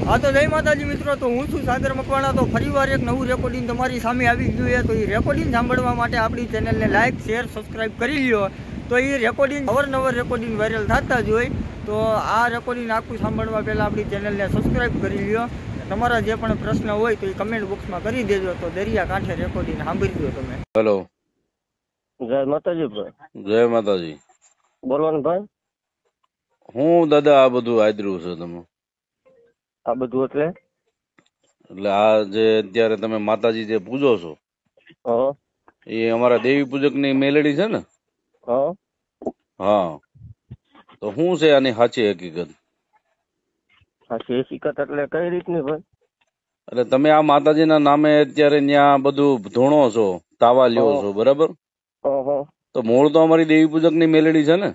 હા તો જય માતાજી મિત્રો, તો હું છું સાગર મકવાણા। તો ફરીવાર એક નવું રેકોર્ડિંગ તમારી સામે આવી ગયું છે। તો એ રેકોર્ડિંગ સાંભળવા માટે આપણી ચેનલને લાઇક શેર સબસ્ક્રાઇબ કરી લ્યો। તો એ રેકોર્ડિંગ અવારનવાર રેકોર્ડિંગ વાયરલ થતા જ હોય, તો આ રેકોર્ડિંગ આખું સાંભળવા પહેલાં આપણી ચેનલને સબસ્ક્રાઇબ કરી લ્યો। તમારા જે પણ પ્રશ્ન હોય તો એ કમેન્ટ બોક્સમાં કરી દેજો। તો દરિયા કાંઠે રેકોર્ડિંગ સાંભળી લો તમે। હેલો, જય માતાજી ભાઈ। જય માતાજી। બોલો ને ભાઈ। હું દાદા આ બધું આદર્યું છે તમે? આ બધું એટલે આ જે અત્યારે તમે માતાજી જે પૂજો છો એ અમારા દેવી પૂજક ની મેલડી છે ને? હા, તો શું છે આની સાચી હકીકત? સાચી હકીકત એટલે કઈ રીતની ભાઈ? એટલે તમે આ માતાજીના નામે અત્યારે ત્યાં બધું ધોણો છો, તાવા લ્યો છો, બરાબર? તો મૂળ તો અમારી દેવી પૂજક ની મેલડી છે ને,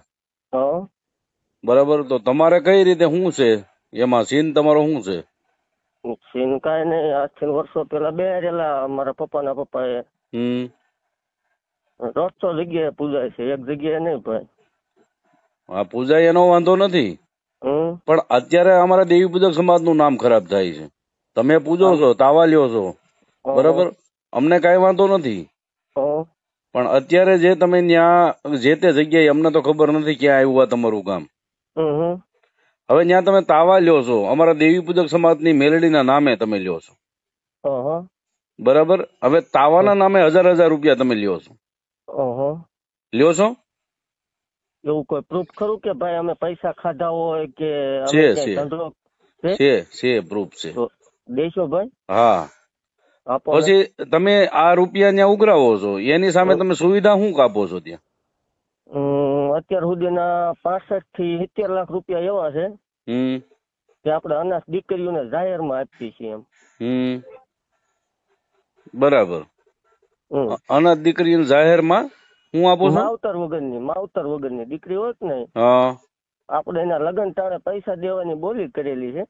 બરાબર? તો તમારે કઈ રીતે શું છે એમાં? સીન તમારો શું છે? સીન કાંઈ નહીં, આજથી વર્ષો પેલા બે રેલા મારા પપ્પાના પપ્પાએ 100 જગ્યાએ પૂજાય છે, એક જગ્યાએ નહીં ભાઈ। હા, પૂજાય એનો વાંધો નથી, પણ અત્યારે અમારા દેવી પૂજક સમાજ નું નામ ખરાબ થાય છે। તમે પૂજો છો, તાવા લ્યો છો, બરાબર, અમને કઈ વાંધો નથી, પણ અત્યારે જે તમે ત્યાં જે તે જગ્યાએ, અમને તો ખબર નથી ક્યાં આવ્યું તમારું ગામ, હવે ત્યાં તમે તાવા લ્યો છો, અમારા દેવી પૂજક સમાજ ની મેલડી ના નામે તમે લ્યો છો, બરાબર? હવે તાવાના નામે 1000 રૂપિયા તમે લ્યો છો, લ્યો છો? એવું કોઈ પ્રૂફ ખરું કે ભાઈ અમે પૈસા ખાધા હોય કે છે પ્રૂફ છે? દેશો ભાઈ? હા, પછી તમે આ રૂપિયા ત્યાં ઉઘરાવો છો, એની સામે તમે સુવિધા શું કાપો છો ત્યાં? અત્યાર સુધીના 65 થી 70 લાખ રૂપિયા એવા છે કે આપણે અનાથ દીકરીઓને જાહેરમાં આપીએ છીએ એમ। બરાબર, અનાથ દીકરીઓને જાહેરમાં હું આપો છો? માવતર વગરની દીકરી હોય ને, આપણે એના લગ્ન ટાણે પૈસા દેવાની બોલી કરેલી છે,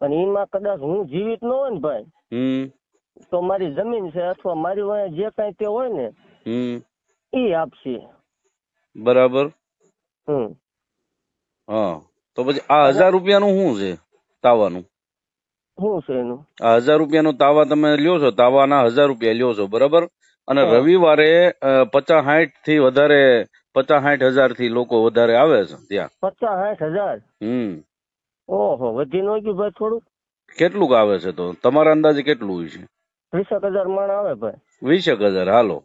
અને એમાં કદાચ હું જીવિત ન હોય ને ભાઈ, તો મારી જમીન છે અથવા મારી વાંહે જે કઈ તે હોય ને એ આપશે, બરાબર? હા, તો પછી આ 1000 રૂપિયાનું શું છે તાવાનું? શું છે એનું? આ 1000 રૂપિયાનું તાવા તમે લ્યો છો, તાવાના 1000 રૂપિયા લ્યો છો, બરાબર? અને રવિવારે 50-60 થી વધારે, 50-60 હજાર થી લોકો વધારે આવે છે ત્યાં। 50-60 હજાર? ઓહો, વધી ન ગયું ભાઈ થોડું? કેટલું આવે છે તો તમારા અંદાજે કેટલું હોય છે? 30,000 માણ આવે ભાઈ। 20,000? હાલો,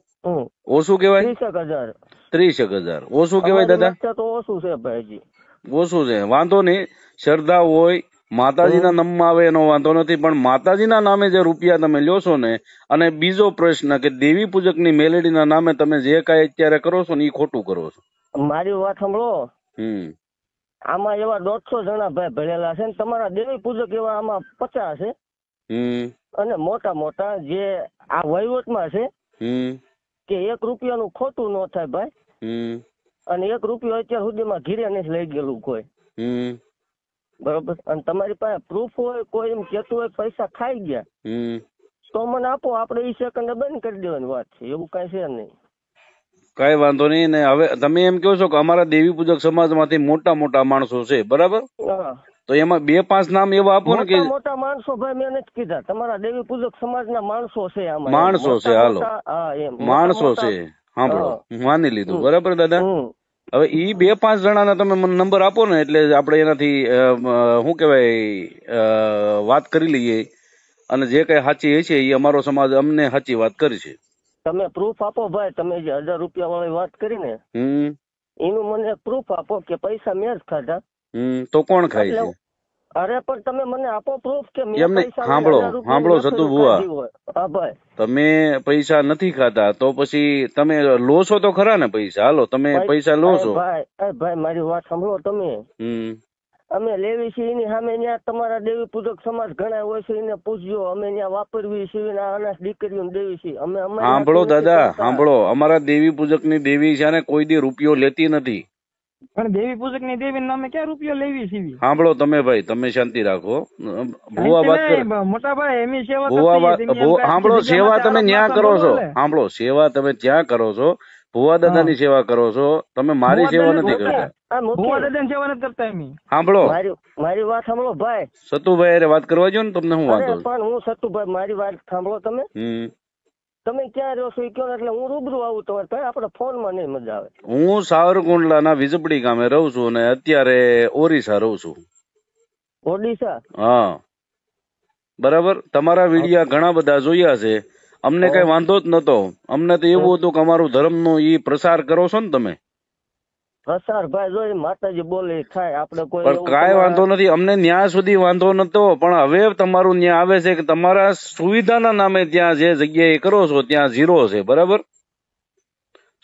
ઓછું કેવાય? 30,000? 30,000 ઓછું કેવાય દાદા? તો ઓછું છે ભાઈ, હજી ઓછું છે, વાંધો નહીં, શ્રદ્ધા હોય, માતાજીના નામમાં આવે એનો વાંધો નથી, પણ માતાજીના નામે જે રૂપિયા તમે લ્યો છો ને, અને બીજો પ્રશ્ન કે દેવી પૂજક ની મેલેડીના નામે તમે જે કઈ અત્યારે કરો છો ને એ ખોટું કરો છો। મારી વાત સાંભળો, આમાં એવા 150 જણા ભાઈ ભરેલા છે ને, તમારા દેવી પૂજક એવા આમાં 50 છે, અને મોટા મોટા જે આ વહીવટમાં છે કે 1 રૂપિયાનું ખોટું ન થાય ભાઈ, અને 1 રૂપિયો અત્યાર સુધીમાં ઘીરે નથી લઈ ગયેલું કોઈ, બરોબર? અને તમારી પાસે પ્રૂફ હોય, કોઈ એમ કેતું હોય પૈસા ખાઈ ગયા, તો મને આપો, આપણે એ સેકન્ડે બંધ કરી દેવાની વાત છે, એવું કઈ છે નહીં। કઈ વાંધો નહીં ને, હવે તમે એમ કહો છો કે અમારા દેવી પૂજક સમાજ માંથી મોટા મોટા માણસો છે, બરાબર? તો એમાં 2-5 નામ એવા આપો ને કે મોટા માણસો ભાઈ મેં નથી કીધા, તમારા દેવી પૂજક સમાજના માણસો છે આમાં, માણસો છે, હાલો માણસો છે, સાંભળો, હું માની લીધું, બરાબર દાદા? હવે ઈ 2-5 જણાના તમે મને નંબર આપો ને, એટલે આપણે એનાથી શું કેવાય વાત કરી લઈએ, અને જે કઈ સાચી હશે એ અમારો સમાજ અમને સાચી વાત કરશે। તમે પ્રૂફ આપો ભાઈ, તમે જે 1000 રૂપિયા વાળી વાત કરી ને એનું મને પ્રૂફ આપો કે પૈસા મેં જ ખાધા। તો કોણ ખાય છે? અરે પણ તમે મને આપો પ્રૂફ કે સાંભળો સતુ ભુવા, તમે પૈસા નથી ખાતા તો પછી તમે લો છો તો ખરા ને પૈસા? હાલો, તમે પૈસા લો છો? ભાઈ મારી વાત સાંભળો તમે, અમે લેવી છીએ એની સામે ત્યાં તમારા દેવી પૂજક સમાજ ઘણા હોય છે, એને પૂછજો, અમે ત્યાં વાપરવી છીએ, અનાથ દીકરીઓને દેવી છીએ અમે। સાંભળો દાદા, સાંભળો, અમારા દેવી પૂજક ની દેવી છે ને કોઈ દી રૂપિયો લેતી નથી, પણ દેવી પૂજક ની દેવી નામે ક્યાં રૂપિયો લેવી છે? સાંભળો તમે ભાઈ, તમે શાંતિ રાખો, ભુવા વાત કરે, મોટા ભાઈ એમની સેવા, સાંભળો, સેવા તમે ત્યાં કરો છો, સાંભળો, સેવા તમે ત્યાં કરો છો, ભુવા દાદાની સેવા કરો છો, તમે મારી સેવા નથી કરતા. ભુવા દાદાની સેવા નથી કરતા એમ. સાંભળો, મારી વાત સાંભળો ભાઈ. સતુભાઈ અરે વાત કરવા જો ને, તમને શું વાંધો? પણ હું સતુભાઈ મારી વાત સાંભળો તમે. તમે ક્યાં રહ્યો છો એ કહો એટલે હું રૂબરૂ આવું તમારે ભાઈ, આપણે ફોનમાં નહીં મજા આવે. હું સાવરકુંડલાના વિજપડી ગામે રહું છું અને અત્યારે ઓરિસ્સા રહું છું. ઓડિશા? હા બરાબર. તમારા વિડિયા ઘણા બધા જોયા છે, અમને કઈ વાંધો જ નતો. અમને તો એવું હતું કે અમારું ધર્મ નો ઈ પ્રસાર કરો છો ને તમે. પ્રસાર ભાઈ જો માતાજી બોલે થાય, આપણે કોઈ પણ કાંઈ વાંધો નથી, અમને ન્યા સુધી વાંધો નતો. પણ હવે તમારું ન્યા આવે છે કે તમારા સુવિધાના નામે ત્યાં જે જગ્યાએ કરો છો ત્યાં ઝીરો છે. બરાબર,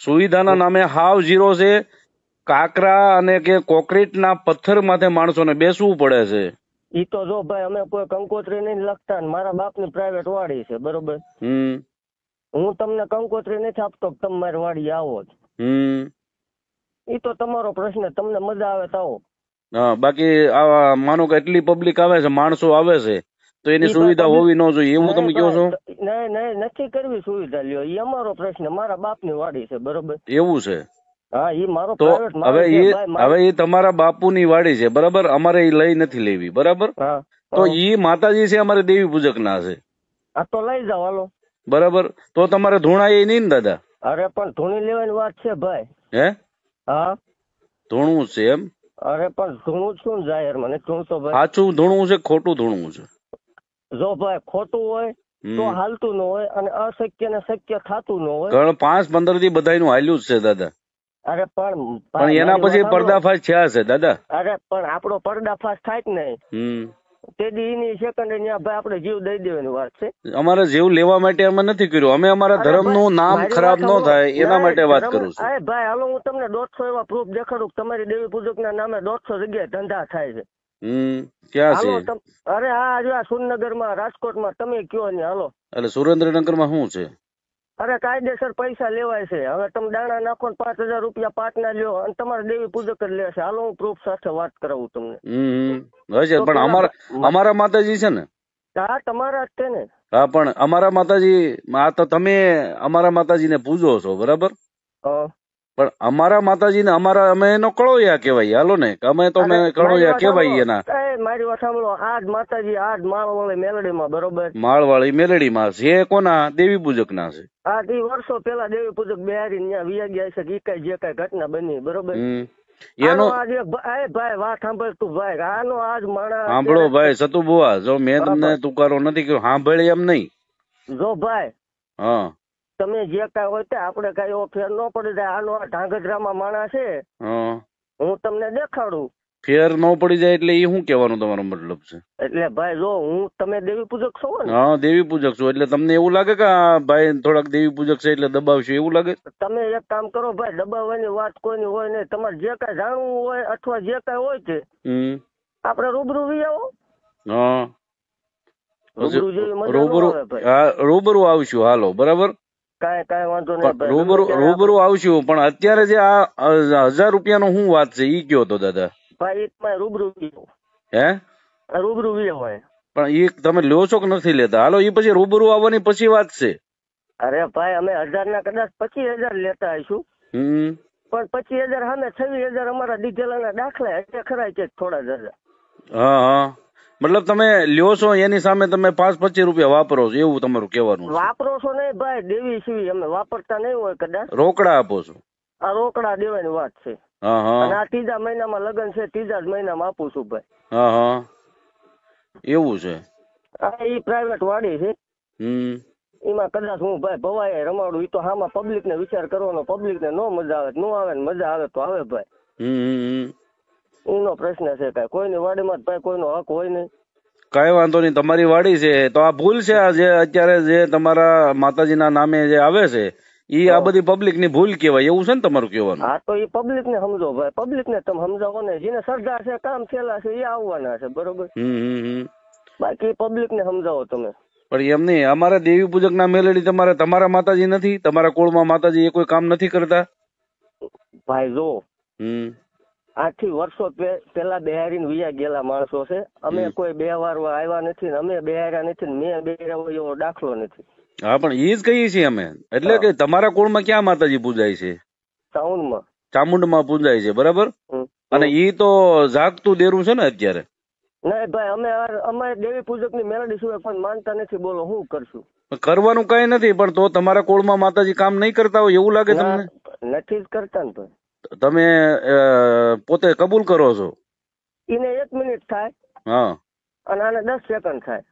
સુવિધાના નામે હાવ ઝીરો છે. કાકરા અને કે કોન્ક્રીટના પથ્થર માથે માણસોને બેસવું પડે છે. ઈ તો જો ભાઈ અમે કોઈ કંકોત્રી નહીં લખતા, મારા બાપની પ્રાઇવેટ વાડી છે બરોબર. હું તમને કંકોત્રી નથી આપતો, તમે મારી વાડી આવો જ. ઈ તો તમારો પ્રશ્ન, તમને મજા આવે તો આવો. હા, બાકી આ માનો કે એટલી પબ્લિક આવે છે, માણસો આવે છે, તો એની સુવિધા હોવી ન જોઈએ એવું તમે કહો છો? નહીં, નથી કરવી સુવિધા, લ્યો ઈ અમારો પ્રશ્ન, મારા બાપની વાડી છે બરોબર. એવું છે? હા, ઈ મારો તો પ્રાઇવેટ. હવે એ તમારા બાપુની વાડી છે બરાબર, અમારે એ લઈ નથી લેવી બરાબર. તો ઈ માતાજી છે, અમારે દેવી પૂજક ના છે. આ તો લઈ જાવ હાલો. બરાબર, તો તમારે ધૂણા એ નહીં ને દાદા? અરે પણ ધૂણી લેવાની વાત છે ભાઈ. હે? હા, ધૂણું છે એમ? અરે પણ ધૂણું શું જાહેર મને ધૂણતો ભાઈ? સાચું ધૂણું છે ખોટું ધૂણું છે? જો ભાઈ ખોટું હોય તો હાલતું ન હોય, અને અશક્ય ને શક્ય થતું ન હોય. 5-15 થી બધાનું હાલ્યું જ છે દાદા. અરે પણ એના પછી પર્દાફાશ થયા છે દાદા. અરે પણ આપણો પર્દાફાશ થાય જ નહીં. તે દીની સેકન્ડ ત્યાં ભાઈ આપણે જીવ દઈ દેવાની વાત છે. અમારે જીવ લેવા માટે અમે નથી કર્યું, અમે અમારા ધર્મનું નામ ખરાબ ન થાય એના માટે વાત કરું છું. અરે ભાઈ હાલો, હું તમને 150 એવા પ્રૂફ દેખાડું કે તમારી દેવી પૂજક ના નામે 150 જગ્યાએ ધંધા થાય છે. ક્યાં છે? અરે આ જો આ સુરનગર માં, રાજકોટમાં, તમે કયો ને હાલો. એટલે સુરેન્દ્રનગર માં શું છે? અરે કાયદેસર પૈસા લેવાય છે. હવે તમે દાણા નાખો ને 5000 રૂપિયા પાટના લ્યો અને તમારે દેવી પૂજક જ લેશે. હાલો હું પ્રૂફ સાથે વાત કરાવું તમને. પણ અમારા માતાજી છે ને? હા, તમારા જ છે ને. હા, પણ અમારા માતાજી, આ તો તમે અમારા માતાજીને પૂજો છો બરાબર, પણ અમારા માતાજીને અમે એનો કળોયા કેવાય. હાલો ને, અમે તો કળોયા કેવાય એના. મારી વાત સાંભળો, આજ માતાજી આજ માળવાળી મેલડીમાં બરોબર, માળવાળી મેલડીમાં છે. કોના? દેવી પૂજક ના છે. આ વર્ષો પેલા દેવી પૂજક બિહારી ત્યાં વિયા ગયા છે કે જે કઈ ઘટના બની બરોબર. એનો ભાઈ વાત સાંભળ તું ભાઈ, આનો આજ માણસ સાંભળો ભાઈ સતુબુઆ, જો મેં તમને તુકારો નથી કર્યો, સાંભળે એમ નહીં. જો ભાઈ, હા, તમે જે કઈ હોય તે આપડે કઈ એવો ફેર ન પડી જાય. આનો આ ઢાંગધ્રામાં માણસ છે, હું તમને દેખાડું. ફેર ન પડી જાય એટલે એ શું કેવાનો તમારો મતલબ છે? એટલે ભાઈ જો હું, તમે દેવી પૂજક છો ને? હા, દેવી પૂજક છું. એટલે તમને એવું લાગે કે ભાઈ થોડાક દેવી પૂજક છે એટલે દબાવશું એવું લાગે? તમે એક કામ કરો ભાઈ, દબાવવાની વાત કોઈની હોય નહીં. તમારે જે કઈ જાણવું હોય અથવા જે કઈ હોય છે આપડે રૂબરૂ વી આવો. હા, રૂબરૂ આવશું. હાલો બરાબર, કઈ વાંધો નહીં. રૂબરૂ આવશું. પણ અત્યારે જે આ 1000 રૂપિયાનો શું વાત છે ઈ કયો તો દાદા? ભાઈ રૂબરૂ હે? રૂબરૂ હોય પણ એ તમે લ્યો છો કે નથી લેતા? હાલો, એ પછી રૂબરૂ આવવાની પછી વાત છે. અરે ભાઈ અમે 1000 ના કદાચ 25000 લેતા આવીશું, પણ 25000 સામે 26000 અમારા દીધેલા દાખલા એટલે ખરા છે થોડા જ. હા, મતલબ તમે લ્યો છો એની સામે તમે 5-25 રૂપિયા વાપરો છો એવું તમારું કહેવાનું? વાપરો છો નહીં ભાઈ, દેવી સીવી અમે વાપરતા નહીં હોય કદાચ. રોકડા આપો છો? આ રોકડા દેવાની વાત છે. અને આ 3જા મહિનામાં લગ્ન છે, 3જા જ મહિનામાં આપું છું ભાઈ. હા, એવું છે? હા, એ પ્રાઇવેટ વાડી છે. એમાં કદાચ હું ભાઈ ભવાય રમાડું. એ તો હામાં પબ્લિક ને વિચાર કરવાનો, પબ્લિક ને નો મજા આવે નો આવે, ને મજા આવે તો આવે ભાઈ. એનો પ્રશ્ન છે. કઈ કોઈની વાડીમાં ભાઈ કોઈનો હક હોય નહીં. કઈ વાંધો નહીં, તમારી વાડી છે તો આ ભૂલ છે. આ જે અત્યારે જે તમારા માતાજીના નામે જે આવે છે ઈ આ બધી પબ્લિક ની ભૂલ કેવાય એવું છે ને તમારું કહેવાનું? હા, તો એ પબ્લિક ને સમજો ભાઈ, પબ્લિક ને તમે સમજાવો ને. જેને શ્રદ્ધા છે, કામ થયેલા છે એ આવવાના છે બરોબર. બાકી પબ્લિક ને સમજાવો તમે. પણ એમ નહીં, અમારા દેવી પૂજક ના મેલેડી તમારા માતાજી નથી? તમારા કુળમાં માતાજી એ કોઈ કામ નથી કરતા? ભાઈ જો, 8થી વર્ષો પેલા બિહારીને વિયા ગયેલા માણસો છે. અમે કોઈ 2 વાર આવ્યા નથી, અમે બેહાર્યા નથી, મેં બેહાર્યા હોય એવો દાખલો નથી. હા પણ એ જ કહીએ છીએ અમે, એટલે કે તમારા કુળમાં ક્યાં માતાજી પૂજાય છે? ચાઉંડમાં. ચામુંડમાં પૂજાય છે, બરાબર? અને ઈ તો જાગતું દેરું છે ને અત્યારે. નહીં ભાઈ, અમે દેવી પૂજક ની મેલડી સિવાય પણ માનતા નથી. બોલો શું કરશું? કરવાનું કઈ નથી, પણ તો તમારા કુળમાં માતાજી કામ નહીં કરતા હોય એવું લાગે તમને? નથી જ કરતા ને ભાઈ. તમે પોતે કબૂલ કરો છો? એને 1 મિનિટ થાય. હા. અને આને 10 સેકન્ડ થાય.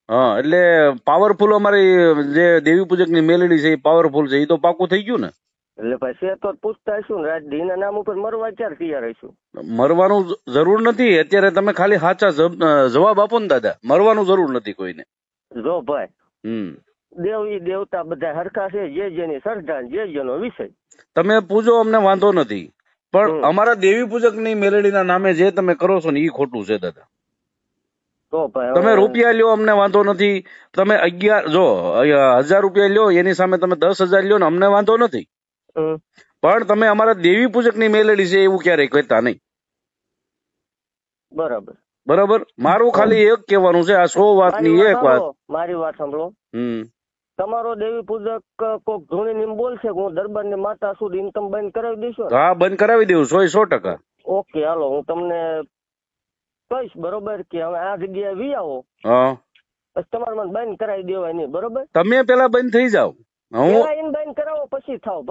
હા, એટલે પાવરફુલ અમારી જે દેવી પૂજક ની મેલડી છે એ પાવરફુલ છે, એ તો પાકું થઈ ગયું ને. એટલે ભાઈ છે તો પૂછતા હશું ને, રાત એના નામ ઉપર મરવા ક્યારે તૈયાર હશું? મરવાનું જરૂર નથી અત્યારે, તમે ખાલી સાચા જવાબ આપો ને દાદા, મરવાનું જરૂર નથી કોઈને. જો ભાઈ, દેવી દેવતા બધા હરખા છે, જે જેની શ્રદ્ધા, જે જેનો વિષય. તમે પૂજો, અમને વાંધો નથી, પણ અમારા દેવી પૂજક ની મેલડીના નામે જે તમે કરો છો ને એ ખોટું છે દાદા. તો ભાઈ તમે રૂપિયા લ્યો અમને વાંધો નથી, તમે 1000 રૂપિયા લ્યો એની સામે તમે 10,000 લ્યો ને અમને વાંધો નથી, પણ તમે અમારા દેવી પૂજક ની મેલડી છે એવું ક્યારેય કહેતા નહીં. બરાબર બરાબર. મારું ખાલી એક કહેવાનું છે, આ 100 વાતની એક વાત. મારી વાત સાંભળો. તમારો દેવી પૂજક કોક ધૂણી ની બોલશે કે હું દરબાર ની માતા છું, ઇન્કમ બંધ કરાવી દઈશું? હા, બંધ કરાવી દઉં 100%. ઓકે, હાલો હું તમને કહીશ, બરોબર, કે હવે આ જગ્યાએ વી આવો. હા, પછી તમારે મને બંધ કરાવી દેવાય નહીં, બરોબર? તમે પેલા બંધ થઈ જાઓ, હું બંધ કરાવો પછી થાવ.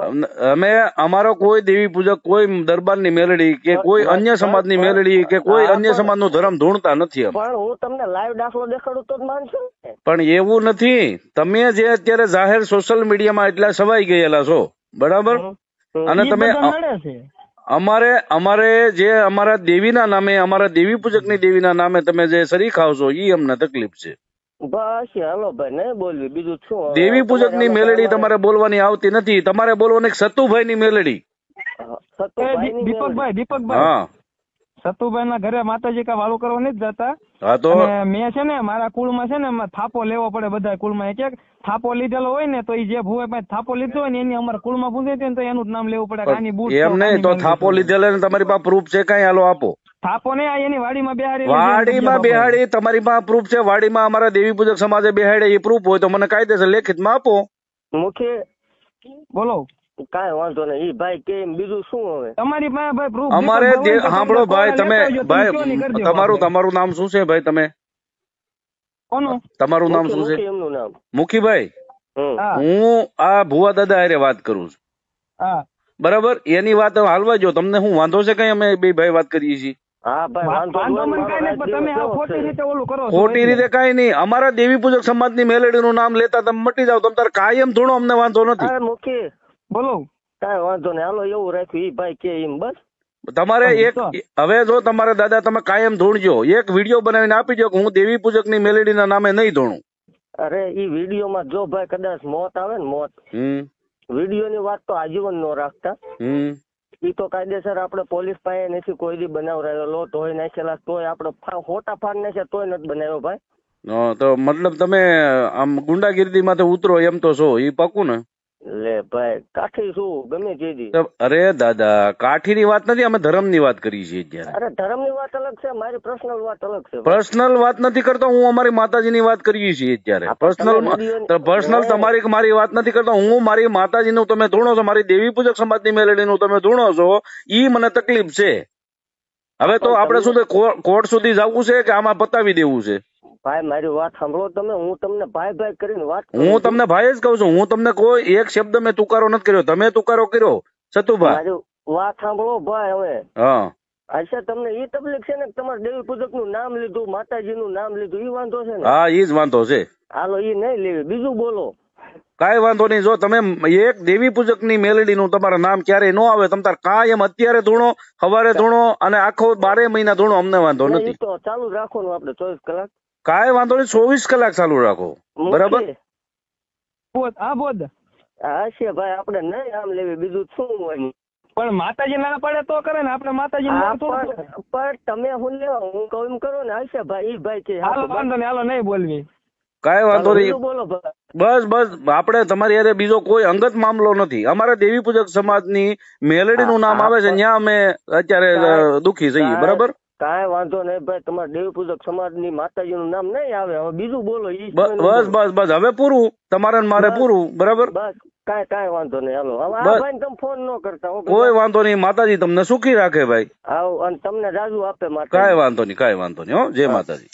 અમે અમારો કોઈ દેવી પૂજક, કોઈ દરબાર ની મેલડી કે કોઈ અન્ય સમાજ ની મેલડી કે કોઈ અન્ય સમાજ નું ધર્મ ધૂણતા નથી. પણ હું તમને લાઈવ દાખલો દેખાડું તો જ માનશો ને. પણ એવું નથી, તમે જે અત્યારે જાહેર સોશિયલ મીડિયામાં એટલા સવાઈ ગયેલા છો, બરાબર, અને તમે અમારે જે અમારા દેવીના નામે, અમારા દેવી પૂજક ની દેવીના નામે તમે જે શરી ખાવ છો એ અમને તકલીફ છે. બસ હાલો ભાઈ, નહીં બોલવી, બીજું શું? દેવી પૂજક ની મેલડી તમારે બોલવાની આવતી નથી, તમારે બોલવાની સતુભાઈ ની મેલડી. દીપકભાઈ, હા, સતુભાઈ ના ઘરે માતાજી કા વાળું કરવા નથી જતા. હા, તો મેં છે ને મારા કુળમાં છે ને થાપો લેવો પડે બધા કુળમાં, એક થાપો લીધેલો હોય ને તો એ જે ભૂવે પાસે થાપો લીધો હોય ને એની અમારા કુળમાં પૂછે તો એનું જ નામ લેવું પડે. આની બૂટ એમ નહીં તો થાપો લીધેલો ને તમારી પાસે પ્રૂફ છે કઈ? હાલો આપો. થાપો ને એની વાડીમાં બેહાડી તમારી પાસે પ્રૂફ છે? વાડીમાં અમારા દેવી પૂજક સમાજે બેહાડે એ પ્રૂફ હોય તો મને કાયદેસર લેખિતમાં આપો. મુખી બોલો. કાંઈ વાંધો નહીં, ભાઈ કેમ બીજું શું? હવે તમારી પાસે ભાઈ પ્રૂફ અમારે સાંભળો ભાઈ, તમે ભાઈ તમારું નામ શું છે ભાઈ? તમે કોનું? તમારું નામ શું છે? એમનું નામ મુખીભાઈ. હું આ ભુવા દાદા હારે વાત કરું છું. હા, બરાબર, એની વાત હાલવા જો, તમને શું વાંધો છે કઈ? અમે બે ભાઈ વાત કરીએ છીએ. ખોટી રીતે કઈ નહીં, અમારા દેવી પૂજક સમાજ ની મેલડી નું નામ લેતા તમે મટી જાવ, તમે તાર કાયમ ધૂણો, અમને વાંધો નથી. મુખી બોલો. કઈ વાંધો નહીં, હાલો એવું રાખ્યું, ઈ ભાઈ કે એમ બસ. તમારે એક હવે જો તમારે દાદા તમે કાયમ ધૂણજો, એક વિડીયો બનાવીને આપી દો કે હું દેવી પૂજક ની મેલડી ના નામે નહીં ધૂણું. અરે ઈ વિડીયો માં જો ભાઈ કદાચ મોત આવે ને, મોત, વિડીયો ની વાત તો આજીવન નો રાખતા. ઈ તો કાયદેસર આપણે પોલીસ પાસે નથી કોઈ દી બનાવરાયેલો, તોય નાખેલા, તોય આપણે ખોટા ફાડ નાખ્યા તોય નથી બનાવ્યો ભાઈ. તો મતલબ તમે આમ ગુંડાગીરી માંથી ઉતરો એમ તો છો, ઈ પાકું ને? લે ભાઈ, કાઠી શું ગમે તે. અરે દાદા, કાઠી ની વાત નથી, અમે ધર્મ ની વાત કરી છીએ અત્યારે. અરે ધર્મ ની વાત અલગ છે, મારી પર્સનલ વાત અલગ છે. પર્સનલ વાત નથી કરતો હું, અમારી માતાજી ની વાત કરીએ છીએ અત્યારે. પર્સનલ તમારી મારી વાત નથી કરતો હું, મારી માતાજી નું તમે ધૂણો છો, મારી દેવી પૂજક સમાજ ની મેલડી નું તમે ધૂણો છો, ઈ મને તકલીફ છે. હવે તો આપડે શું કોર્ટ સુધી જવું છે કે આમાં પતાવી દેવું છે? ભાઈ મારી વાત સાંભળો તમે, હું તમને ભાઈ ભાઈ કરીને વાત, હું તમને ભાઈ જ કહું છું, હું તમને કોઈ એક શબ્દ મેં તુકારો નથી કર્યો, તમે તુકારો કર્યો. સતુભાઈ મારી વાત સાંભળો ભાઈ. હવે હા, અચ્છા, તમને ઈ તકલીફ છે ને તમારે દેવી પૂજક નું નામ લીધું, માતાજી નું નામ લીધું, ઈ વાંધો છે ને? હા, ઈ જ વાંધો છે. હાલો ઈ નહીં લેવી, બીજું બોલો. કઈ વાંધો નહીં, જો તમે એક દેવી પૂજક ની મેલડી નું તમારા નામ ક્યારેય ન આવે, તમે તાર કાયમ અત્યારે ધૂણો, સવારે ધૂણો અને આખો 12 મહિના ધૂણો, અમને વાંધો નથી. તો ચાલુ રાખવાનું આપણે 24 કલાક. કાંઈ વાંધો નહીં, 24 કલાક ચાલુ રાખો, બરાબર? હા છે ભાઈ, આપણે નહીં આમ લેવી, બીજું શું હોય? પણ માતાજી ના પડે તો કરે ને, આપણે માતાજી પણ તમે હું લેવા, હું કહું એમ કરો ને. હશે ભાઈ, ઈ ભાઈ છે, હાલો વાંધો નહીં, હાલો નહીં બોલવી. કાંઈ વાંધો નહીં, બોલો. બસ આપણે તમારી યારે બીજો કોઈ અંગત મામલો નથી. અમારા દેવી પૂજક સમાજ ની મેલડી નું નામ આવે છે, ત્યાં અમે અત્યારે દુખી છીએ, બરાબર? કાંઈ વાંધો નહીં ભાઈ, તમારા દેવી પૂજક સમાજની માતાજીનું નામ નહીં આવે. હવે બીજું બોલો. બસ બસ બસ હવે પૂરું, તમારે ને મારે પૂરું. બરાબર, બસ કાંઈ વાંધો નહીં. હાલો હવે આ ભાઈ તમે ફોન ન કરતા. કોઈ વાંધો નહીં, માતાજી તમને સુખી રાખે ભાઈ. આવ અને તમને રાજુ આપે. કાંઈ વાંધો નહીં, કાંઈ વાંધો નહીં. હો, જય માતાજી.